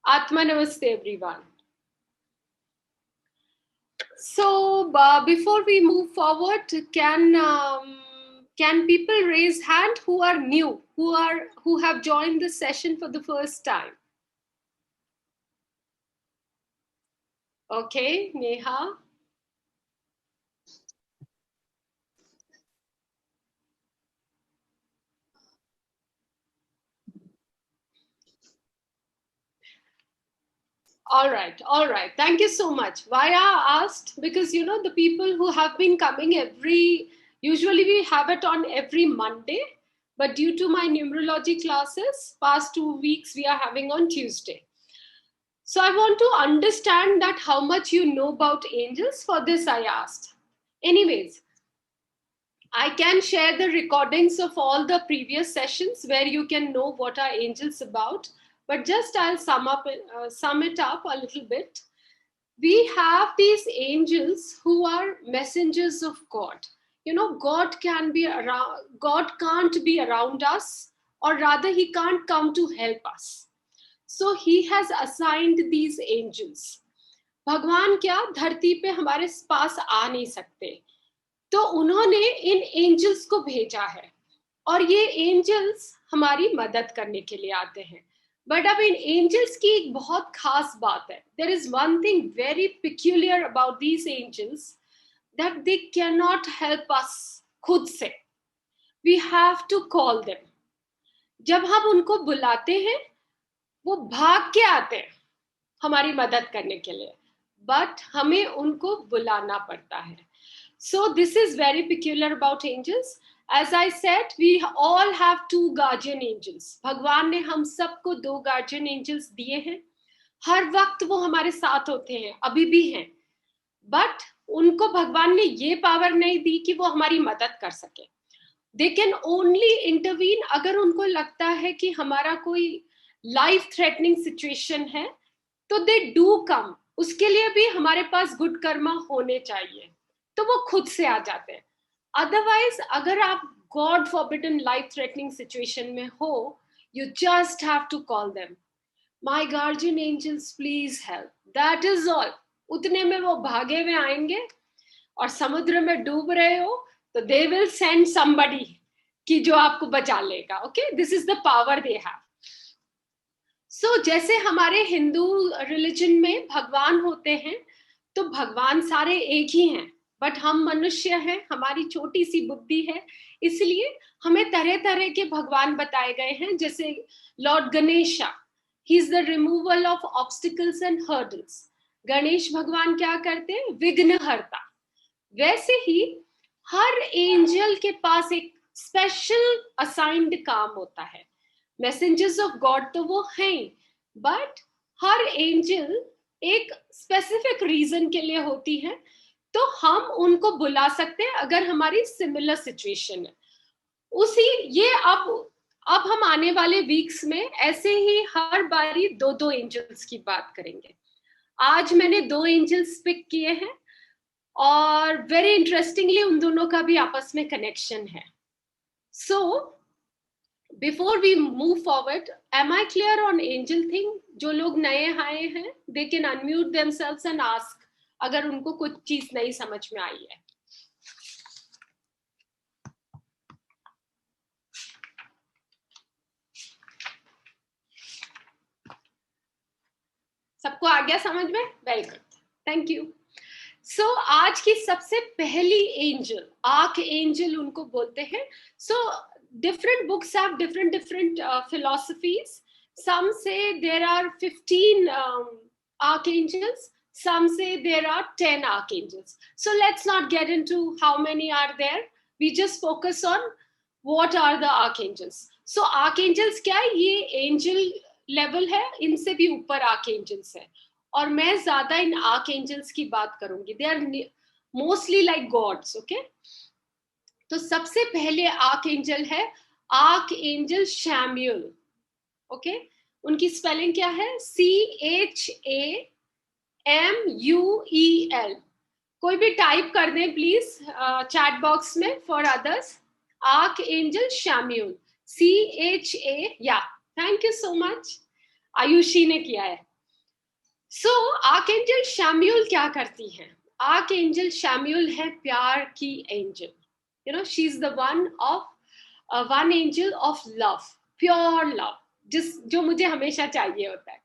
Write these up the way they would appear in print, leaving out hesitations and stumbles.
Atma Namaste, everyone. So, before we move forward, can people raise hand who are new, who have joined the session for the first time? Okay, Neha. All right. Thank you so much. Why I asked? Because the people who have been coming usually we have it on every Monday, but due to my numerology classes, past 2 weeks we are having on Tuesday. So I want to understand that how much you know about angels. For this, I asked. Anyways, I can share the recordings of all the previous sessions where you can know what are angels about. But just I'll sum it up a little bit. We have these angels who are messengers of God. God can be around. God can't be around us, or rather, He can't come to help us. So He has assigned these angels. भगवान क्या धरती पे हमारे पास आ नहीं सकते, तो उन्होंने इन angels को भेजा है और ये एंजल्स हमारी मदद करने के लिए आते हैं. बट अब इन एंजल्स की एक बहुत खास बात है. There is one thing very peculiar about these angels, that they can not help us खुद से. We have to call them. जब हम उनको बुलाते हैं वो भाग के आते हैं हमारी मदद करने के लिए, बट हमें उनको बुलाना पड़ता है. So this is very peculiar about angels. As I said, we all have 2 guardian angels. भगवान ने हम सबको 2 guardian angels दिए हैं. हर वक्त वो हमारे साथ होते हैं, अभी भी हैं. बट उनको भगवान ने ये पावर नहीं दी कि वो हमारी मदद कर सके. They can only intervene अगर उनको लगता है कि हमारा कोई लाइफ थ्रेटनिंग सिचुएशन है, तो दे डू कम. उसके लिए भी हमारे पास गुड कर्मा होने चाहिए, तो वो खुद से आ जाते हैं. अदरवाइज अगर आप God forbidden life threatening situation में हो, you just have to call them. My guardian angels please help. That is all. उतने में वो भागे हुए आएंगे. और समुद्र में डूब रहे हो तो दे विल सेंड समबडी कि जो आपको बचा लेगा. Okay, this is the power they have. So जैसे हमारे हिंदू रिलीजन में भगवान होते हैं, तो भगवान सारे एक ही हैं, बट हम मनुष्य हैं, हमारी छोटी सी बुद्धि है, इसलिए हमें तरह तरह के भगवान बताए गए हैं. जैसे Lord Ganesha, he is the removal of obstacles and hurdles. Ganesh भगवान क्या करते हैं? विघ्नहर्ता. वैसे ही हर एंजल के पास एक स्पेशल असाइंड काम होता है. मैसेंजर्स ऑफ गॉड तो वो हैं, बट हर एंजल एक स्पेसिफिक रीजन के लिए होती है, तो हम उनको बुला सकते हैं अगर हमारी सिमिलर सिचुएशन है. ये अब हम आने वाले वीक्स में ऐसे ही हर बारी 2 एंजल्स की बात करेंगे. आज मैंने 2 एंजल्स पिक किए हैं और वेरी इंटरेस्टिंगली उन दोनों का भी आपस में कनेक्शन है. So before we move forward, am I clear on angel thing? जो लोग नए आए हैं, they can unmute themselves and ask अगर उनको कुछ चीज नहीं समझ में आई है. सबको आ गया समझ में? Very good, thank you. So आज की सबसे पहली एंजल, आर्क एंजल उनको बोलते हैं. सो different books have different philosophies. Some say there are 15 archangels, some say there are 10 archangels. So let's not get into how many are there. We just focus on what are the archangels. So archangels क्या है? ये angel level है, इनसे भी ऊपर archangels है, और मैं ज्यादा इन archangels की बात करूंगी. They are mostly like gods. Okay, तो सबसे पहले आर्क एंजल है आर्क एंजल शैम्यूल. ओके, उनकी स्पेलिंग क्या है? CHAMUEL. कोई भी टाइप कर दें प्लीज चैट बॉक्स में for others. Archangel Chamuel, CHA. या thank you so much, Ayushi ने किया है. सो आर्कएंजल शैम्यूल क्या करती है? आर्कएंजल शैम्यूल है प्यार की angel. You know, she is the one angel of love, pure love, जो मुझे हमेशा चाहिए होता है.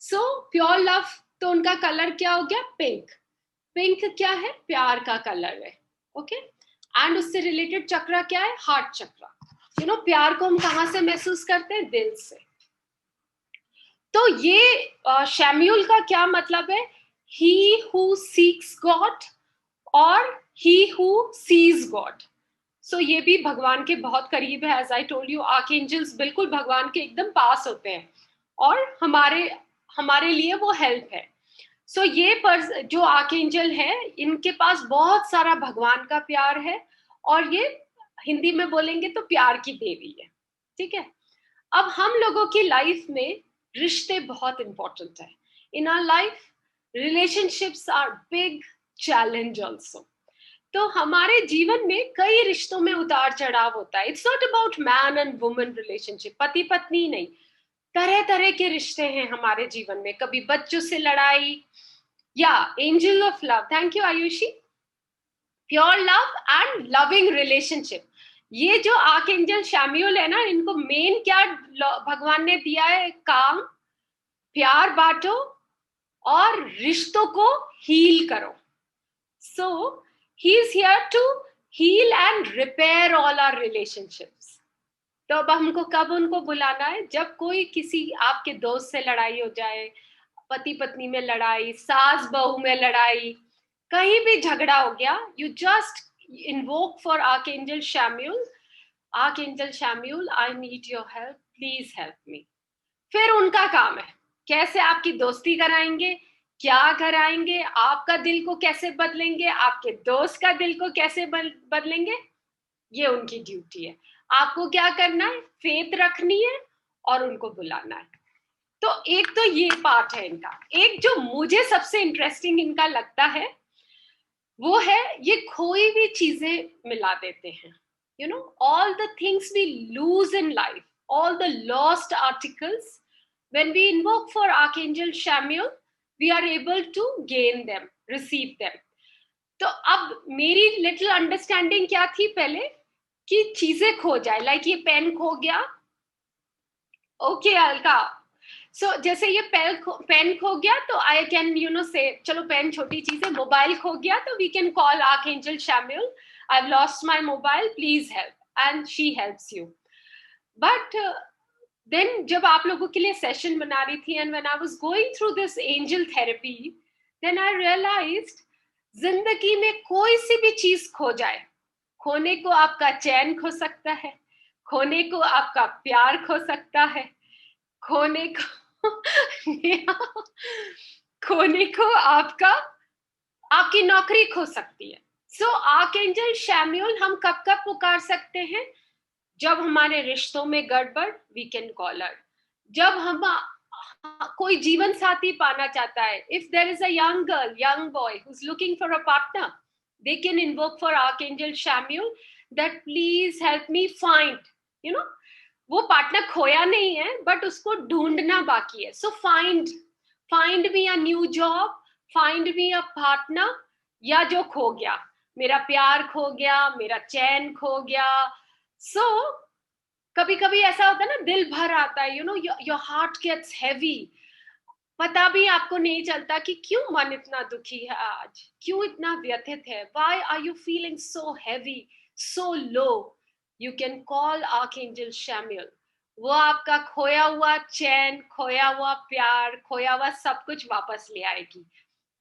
सो प्योर लव, तो उनका कलर क्या हो गया? पिंक. पिंक क्या है? प्यार का कलर है. ओके. एंड उससे रिलेटेड चक्र क्या है? हार्ट चक्र. यू नो, प्यार को हम कहाँ से महसूस करते हैं? दिल से. तो ये शैम्यूल का क्या मतलब है? ही हु सीक्स गॉड और he who sees God. So ये भी भगवान के बहुत करीब है. As I told you, archangels बिल्कुल भगवान के एकदम पास होते हैं और हमारे हमारे लिए वो हेल्प है. सो ये जो आर्कएंजल है, इनके पास बहुत सारा भगवान का प्यार है और ये हिंदी में बोलेंगे तो प्यार की देवी है. ठीक है. अब हम लोगों की लाइफ में रिश्ते बहुत इंपॉर्टेंट है. In our life relationships are big challenge also. तो हमारे जीवन में कई रिश्तों में उतार चढ़ाव होता है. It's not about man and woman relationship, पति पत्नी नहीं, तरह तरह के रिश्ते हैं हमारे जीवन में. कभी बच्चों से लड़ाई, या angel of love, thank you Ayushi, pure love and loving relationship. ये जो आर्कएंजल शैम्यूल है ना, इनको मेन क्या भगवान ने दिया है? काम, प्यार बांटो और रिश्तों को हील करो. So he is here to heal and repair all our relationships. तो अब हमको कब उनको बुलाना है? जब कोई किसी आपके दोस्त से लड़ाई हो जाए, पति पत्नी में लड़ाई, सास बहू में लड़ाई, कहीं भी झगड़ा हो गया, you just invoke for archangel Chamuel. Archangel Chamuel, I need your help, please help me. फिर उनका काम है कैसे आपकी दोस्ती कराएंगे, क्या कराएंगे, आपका दिल को कैसे बदलेंगे, आपके दोस्त का दिल को कैसे बदलेंगे. ये उनकी ड्यूटी है. आपको क्या करना है? फेथ रखनी है और उनको बुलाना है. तो एक तो ये पार्ट है इनका. एक जो मुझे सबसे इंटरेस्टिंग इनका लगता है वो है ये खोई भी चीजें मिला देते हैं. You know, all the things we lose in life, all the lost articles, when we invoke for Archangel Chamuel, we are able to gain them, receive them. तो अब मेरी लिटिल अंडरस्टैंडिंग क्या थी पहले, कि चीजें खो जाए, लाइक ये पेन खो गया, ओके अलका. सो जैसे ये पेन खो गया तो आई कैन यू नो से, चलो पेन छोटी चीज है, मोबाइल खो गया तो we can call archangel Chamuel, I have lost my mobile, please help, and she helps you. But then जब आप लोगों के लिए सेशन बना रही थी and when I was going through this angel therapy, then I realized जिंदगी में कोई सी भी चीज खो जाए, खोने को आपका चैन खो सकता है, खोने को आपका प्यार खो सकता है, खोने को खोने को आपकी नौकरी खो सकती है. सो आर्कएंजल शैम्यूल हम कब कब पुकार सकते हैं? जब हमारे रिश्तों में गड़बड़, वी कैन कॉल हर. जब हम कोई जीवन साथी पाना चाहता है, if there is a young girl, young boy who is looking for a partner, they can invoke for Archangel Chamuel that please help me find, you know, वो partner खोया नहीं है बट उसको ढूंढना बाकी है. So find me a new job, find me a partner, या जो खो गया, मेरा प्यार खो गया, मेरा चैन खो गया. सो कभी कभी ऐसा होता है ना, दिल भर आता है, you know, your heart gets heavy, पता भी आपको नहीं चलता कि क्यों मन इतना दुखी है आज, क्यों इतना व्यथित है, why are you feeling so heavy, so low. You can call Archangel Chamuel. वो आपका खोया हुआ चैन, खोया हुआ प्यार, खोया हुआ सब कुछ वापस ले आएगी.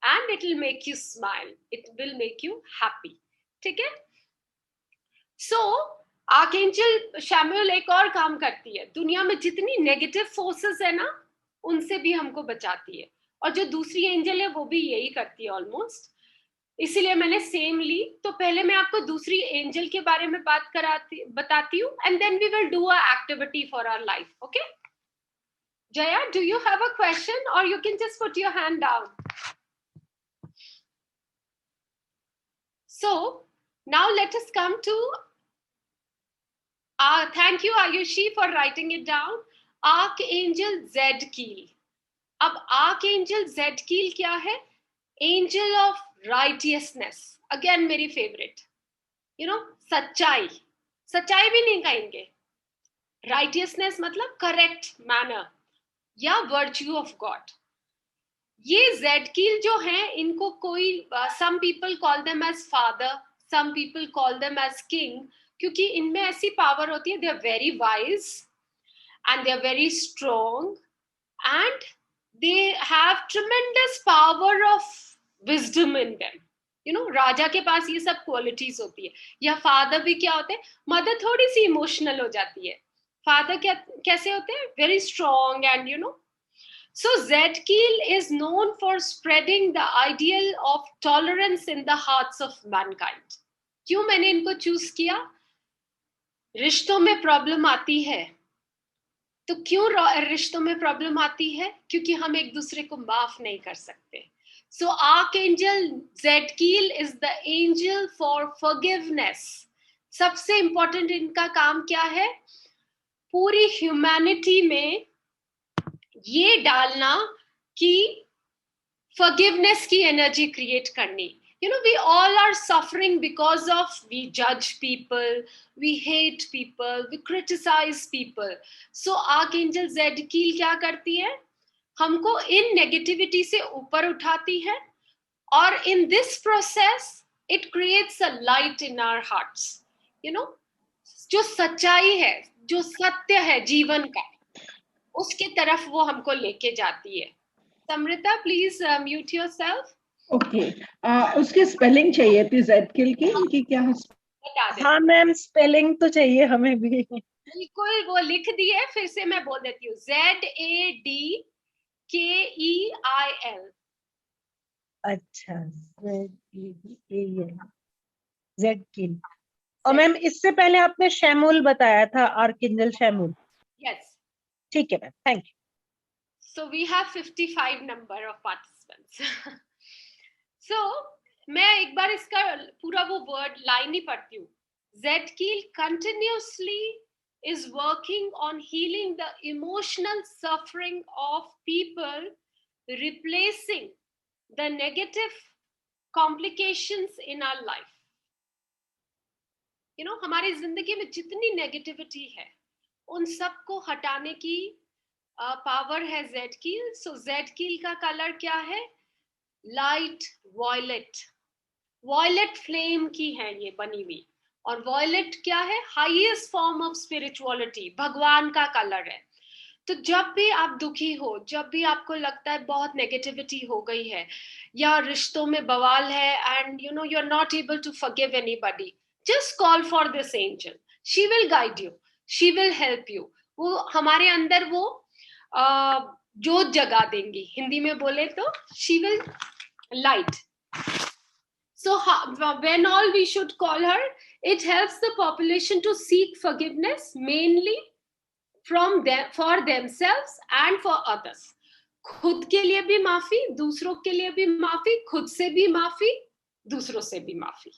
And it will make you smile, it will make you happy. ठीक है. So आर्कएंजल शैमुएल एक और काम करती है, दुनिया में जितनी नेगेटिव फोर्सेस है ना, उनसे भी हमको बचाती है. और जो दूसरी एंजल है वो भी यही करती है ऑलमोस्ट, इसीलिए मैंने सेम ली. तो पहले मैं आपको दूसरी एंजल के बारे में बताती हूँ, and then we will do a activity for our life. Okay Jaya, do you have a question or you can just put your hand down. So now let us come to thank you Ayushi for writing it down. Archangel Zadkiel. अब archangel Zadkiel क्या है? Angel of righteousness, again मेरी favourite, सच्चाई, सच्चाई भी नहीं कहेंगे, righteousness मतलब करेक्ट मैनर या वर्च्यू ऑफ गॉड। ये ज़ेडकील जो हैं, इनको कोई some people call them as father, some people call them as king, क्योंकि इनमें ऐसी पावर होती है, they are very wise and they are very strong and they have tremendous power of wisdom in them. राजा के पास ये सब qualities होती है। या फादर भी क्या होते हैं, मदर थोड़ी सी इमोशनल हो जाती है, फादर क्या कैसे होते हैं, very strong and so Zedkeel is known for spreading the ideal of tolerance in the hearts of mankind. क्यों मैंने इनको चूज किया? रिश्तों में प्रॉब्लम आती है, तो क्यों रिश्तों में प्रॉब्लम आती है? क्योंकि हम एक दूसरे को माफ नहीं कर सकते। So archangel Zadkiel is the angel for forgiveness. सबसे इंपॉर्टेंट इनका काम क्या है? पूरी ह्यूमैनिटी में ये डालना कि फॉरगिवनेस की एनर्जी क्रिएट करनी। We all are suffering because of we judge people, we hate people, we criticize people. So Archangel Zedkeel क्या करती है? हमको इन नेगेटिविटी से ऊपर उठाती है, और in this process it creates a light in our hearts. जो सच्चाई है, जो सत्य है जीवन का, उसके तरफ वो हमको लेके जाती है। Samrita, please mute yourself. Okay, उसकी स्पेलिंग चाहिए थी ज़ेडकील की, इनकी क्या? हाँ मैम, स्पेलिंग तो चाहिए हमें भी। बिल्कुल, वो लिख दी है, फिर से मैं बोल देती हूँ, ZADKEIL। अच्छा, ज़ेडकील। और मैम इससे पहले आपने शैमुल बताया था, आर्कएंजल शैमुल। यस, ठीक है ma'am, thank you. So we have 55 number of participants. So मैं एक बार इसका पूरा वो वर्ड लाइन ही पढ़ती हूँ। Zedkeel continuously is working on healing the emotional suffering of people, replacing the negative complications in our life. हमारी जिंदगी में जितनी नेगेटिविटी है, उन सबको हटाने की पावर है ज़ेडकील। सो ज़ेडकील का कलर क्या है? लाइट वॉयलेट, वॉयलेट फ्लेम की है ये बनी हुई। और वॉयलेट क्या है? हाईएस्ट फॉर्म ऑफ स्पिरिचुअलिटी, भगवान का कलर है। तो जब भी आप दुखी हो, जब भी आपको लगता है बहुत नेगेटिविटी हो गई है, या रिश्तों में बवाल है, and you are not able to forgive anybody, just call for this angel, she will guide you, she will help you. वो हमारे अंदर वो जोत जगा देंगी, हिंदी में बोले तो she will light. So when all we should call her, it helps the population to seek forgiveness mainly from them, for themselves and for others. खुद के लिए भी माफी, दूसरों के लिए भी माफी, खुद से भी माफी, दूसरों से भी माफी.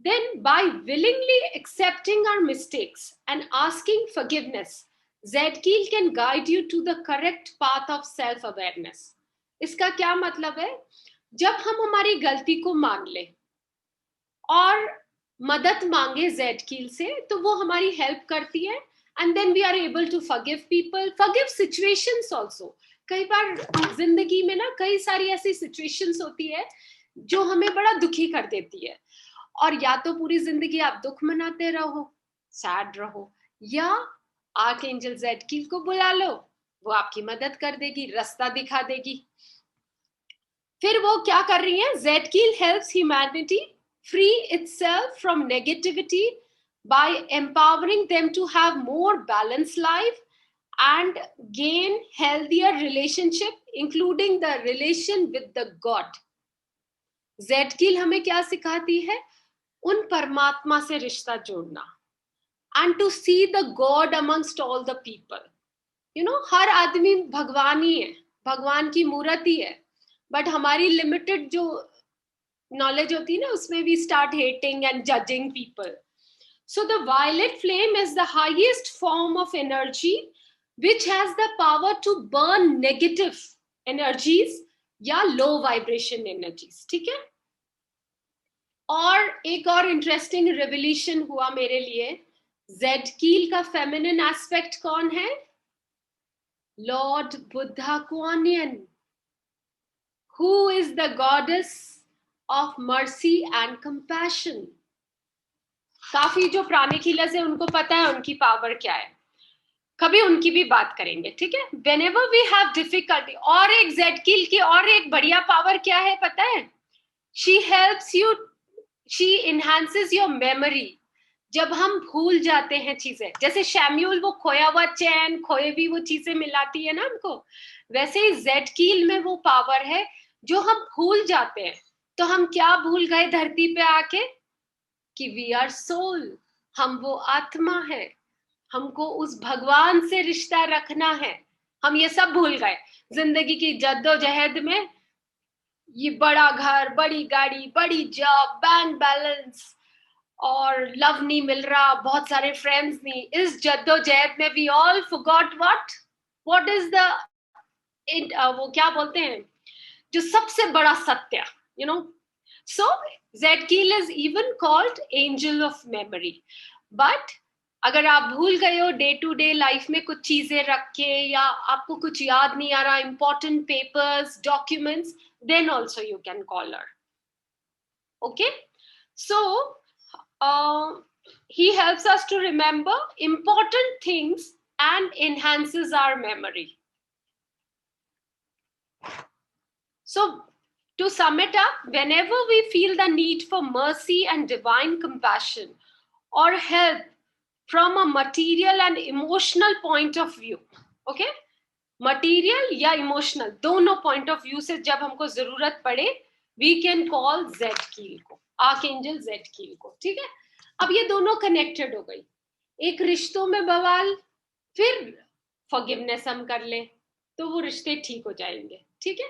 Then by willingly accepting our mistakes and asking forgiveness, Zedkeel can guide you to the correct path of self-awareness. इसका क्या मतलब है? जब हम हमारी गलती को मान ले और मदद मांगे ज़ेडकील से, तो वो हमारी हेल्प करती है, and then we are able to forgive people, forgive situations also. कई बार जिंदगी में ना कई सारी ऐसी सिचुएशंस होती है जो हमें बड़ा दुखी कर देती है, और या तो पूरी जिंदगी आप दुख मनाते रहो, सैड रहो, या आर्कएंजल ज़ेडकील को बुला लो, वो आपकी मदद कर देगी, रास्ता दिखा देगी. फिर वो क्या कर रही है? Zadkiel helps humanity free itself from negativity by empowering them to have more balanced life and gain healthier relationship, including the relation with the God. ज़ेडकील हमें क्या सिखाती है? उन परमात्मा से रिश्ता जोड़ना, and to see the God amongst all the people. हर आदमी भगवान ही है, भगवान की मूर्त ही है, बट हमारी लिमिटेड जो नॉलेज होती है ना, उसमें we start hating and judging people. So the violet flame is the highest form of energy which has the power to burn negative energies या लो वाइब्रेशन एनर्जीज. ठीक है. और एक और इंटरेस्टिंग रिवोल्यूशन हुआ मेरे लिए. जेड कील का फेमिनिन एस्पेक्ट कौन है? Lord Buddha Kuanyin, who is the goddess of mercy and compassion. काफी जो प्राणिक हीलर्स है उनको पता है उनकी पावर क्या है, कभी उनकी भी बात करेंगे. ठीक है. whenever we have difficulty. और एक जेड कील की और एक बढ़िया पावर क्या है पता है? she helps you, she enhances your memory. जब हम भूल जाते हैं चीजें, जैसे शैम्यूल वो खोया हुआ चैन, खोए भी वो चीजें मिलाती है ना हमको, वैसे ही जेड कील में वो पावर है जो हम भूल जाते हैं. तो हम क्या भूल गए धरती पे आके? कि वी आर सोल, हम वो आत्मा है, हमको उस भगवान से रिश्ता रखना है. हम ये सब भूल गए जिंदगी की जद्दोजहद में. ये बड़ा घर, बड़ी गाड़ी, बड़ी जॉब, बैंक बैलेंस और लव नहीं मिल रहा, बहुत सारे फ्रेंड्स नहीं. इस जद्दोजहद में we all forgot what is the वो क्या बोलते हैं जो सबसे बड़ा सत्य, you know. So Zadkiel is even called angel of memory. But अगर आप भूल गए हो डे टू डे लाइफ में कुछ चीजें रख के, या आपको कुछ याद नहीं आ रहा, important papers, documents, then also you can call her. Okay. So he helps us to remember important things and enhances our memory. So to sum it up, whenever we feel the need for mercy and divine compassion or help from a material and emotional point of view, okay, material या emotional दोनों point of view से जब हमको जरूरत पड़े, we can call Z कील को, archangel Z कील को. ठीक है. अब ये दोनों कनेक्टेड हो गई. एक रिश्तों में बवाल, फिर फॉरगिवनेस हम कर ले तो वो रिश्ते ठीक हो जाएंगे. ठीक है.